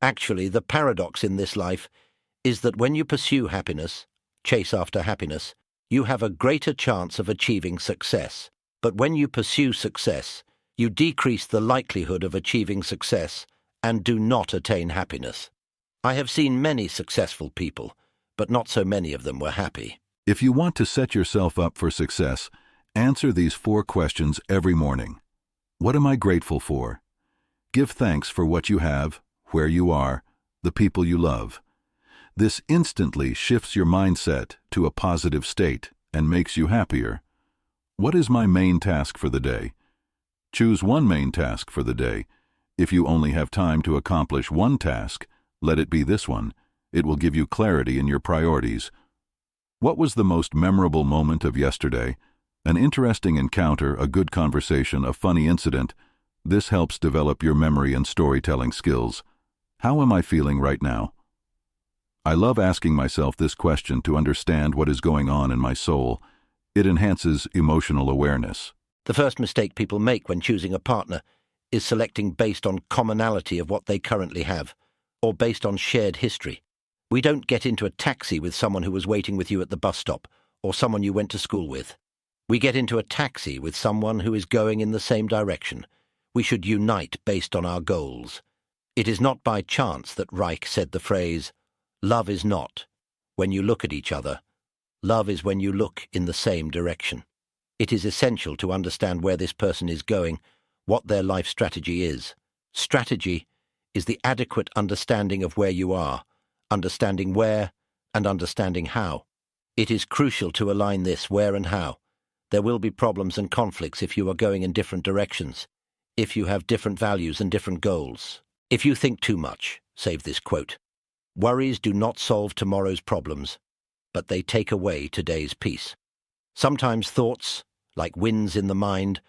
Actually, the paradox in this life is that when you pursue happiness, chase after happiness, you have a greater chance of achieving success. But when you pursue success, you decrease the likelihood of achieving success and do not attain happiness. I have seen many successful people, but not so many of them were happy. If you want to set yourself up for success, answer these 4 questions every morning. What am I grateful for? Give thanks for what you have, where you are, the people you love. This instantly shifts your mindset to a positive state and makes you happier. What is my main task for the day? Choose one main task for the day. If you only have time to accomplish one task, let it be this one. It will give you clarity in your priorities. What was the most memorable moment of yesterday? An interesting encounter, a good conversation, a funny incident. This helps develop your memory and storytelling skills. How am I feeling right now? I love asking myself this question to understand what is going on in my soul. It enhances emotional awareness. The first mistake people make when choosing a partner is selecting based on commonality of what they currently have, or based on shared history. We don't get into a taxi with someone who was waiting with you at the bus stop, or someone you went to school with. We get into a taxi with someone who is going in the same direction. We should unite based on our goals. It is not by chance that Reich said the phrase, "Love is not when you look at each other. Love is when you look in the same direction." It is essential to understand where this person is going, what their life strategy is. Strategy is the adequate understanding of where you are, understanding where and understanding how. It is crucial to align this where and how. There will be problems and conflicts if you are going in different directions, if you have different values and different goals. If you think too much, save this quote. Worries do not solve tomorrow's problems, but they take away today's peace. Sometimes thoughts, like winds in the mind,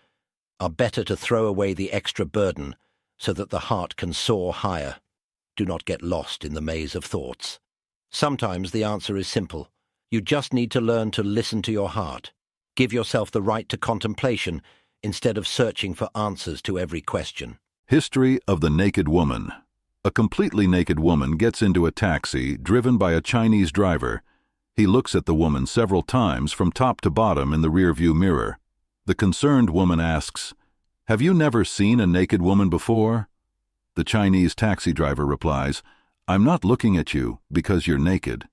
are better to throw away the extra burden so that the heart can soar higher. Do not get lost in the maze of thoughts. Sometimes the answer is simple. You just need to learn to listen to your heart. Give yourself the right to contemplation instead of searching for answers to every question. History of the naked woman. A completely naked woman gets into a taxi driven by a Chinese driver. He looks at the woman several times from top to bottom in the rearview mirror. The concerned woman asks, "Have you never seen a naked woman before?" The Chinese taxi driver replies, "I'm not looking at you because you're naked.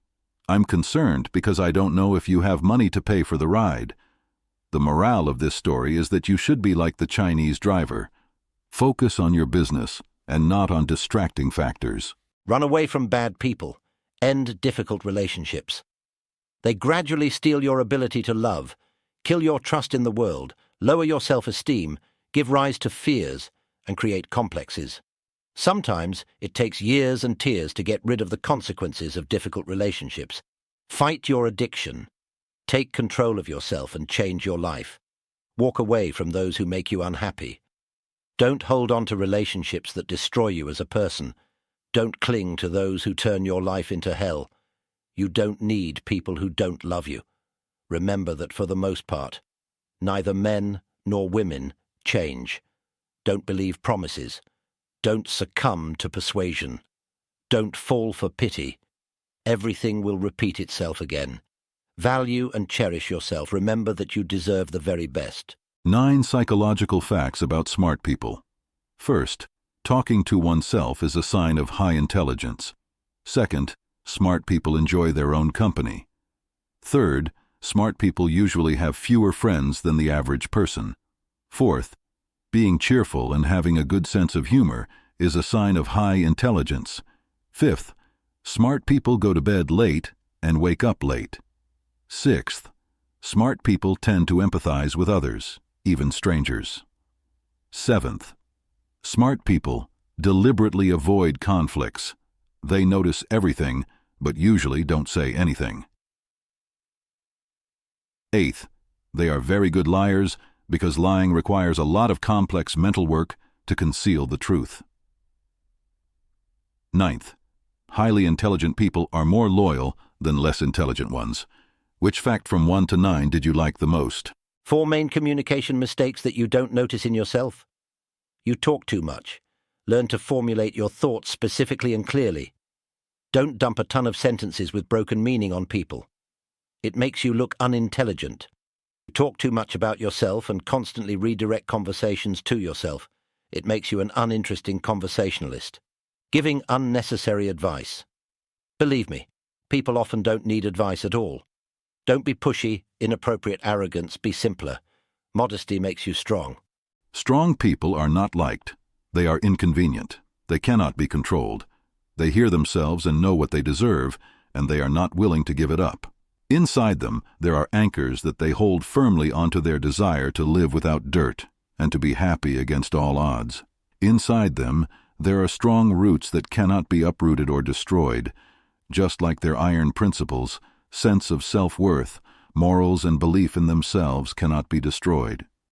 I'm concerned because I don't know if you have money to pay for the ride." The morale of this story is that you should be like the Chinese driver. Focus on your business and not on distracting factors. Run away from bad people. End difficult relationships. They gradually steal your ability to love, kill your trust in the world, lower your self-esteem, give rise to fears, and create complexes. Sometimes it takes years and tears to get rid of the consequences of difficult relationships. Fight your addiction. Take control of yourself and change your life. Walk away from those who make you unhappy. Don't hold on to relationships that destroy you as a person. Don't cling to those who turn your life into hell. You don't need people who don't love you. Remember that for the most part, neither men nor women change. Don't believe promises. Don't succumb to persuasion. Don't fall for pity. Everything will repeat itself again. Value and cherish yourself. Remember that you deserve the very best. 9 psychological facts about smart people. First, talking to oneself is a sign of high intelligence. Second, smart people enjoy their own company. Third, smart people usually have fewer friends than the average person. Fourth, being cheerful and having a good sense of humor is a sign of high intelligence. Fifth, smart people go to bed late and wake up late. Sixth, smart people tend to empathize with others, even strangers. Seventh, smart people deliberately avoid conflicts. They notice everything, but usually don't say anything. Eighth, they are very good liars because lying requires a lot of complex mental work to conceal the truth. Ninth, highly intelligent people are more loyal than less intelligent ones. Which fact from 1 to 9 did you like the most? 4 main communication mistakes that you don't notice in yourself. You talk too much. Learn to formulate your thoughts specifically and clearly. Don't dump a ton of sentences with broken meaning on people. It makes you look unintelligent. Talk too much about yourself and constantly redirect conversations to yourself. It makes you an uninteresting conversationalist. Giving unnecessary advice. Believe me, people often don't need advice at all. Don't be pushy, inappropriate arrogance, be simpler. Modesty makes you strong. Strong people are not liked. They are inconvenient. They cannot be controlled. They hear themselves and know what they deserve, and they are not willing to give it up. Inside them, there are anchors that they hold firmly onto their desire to live without dirt and to be happy against all odds. Inside them, there are strong roots that cannot be uprooted or destroyed. Just like their iron principles, sense of self-worth, morals, and belief in themselves cannot be destroyed.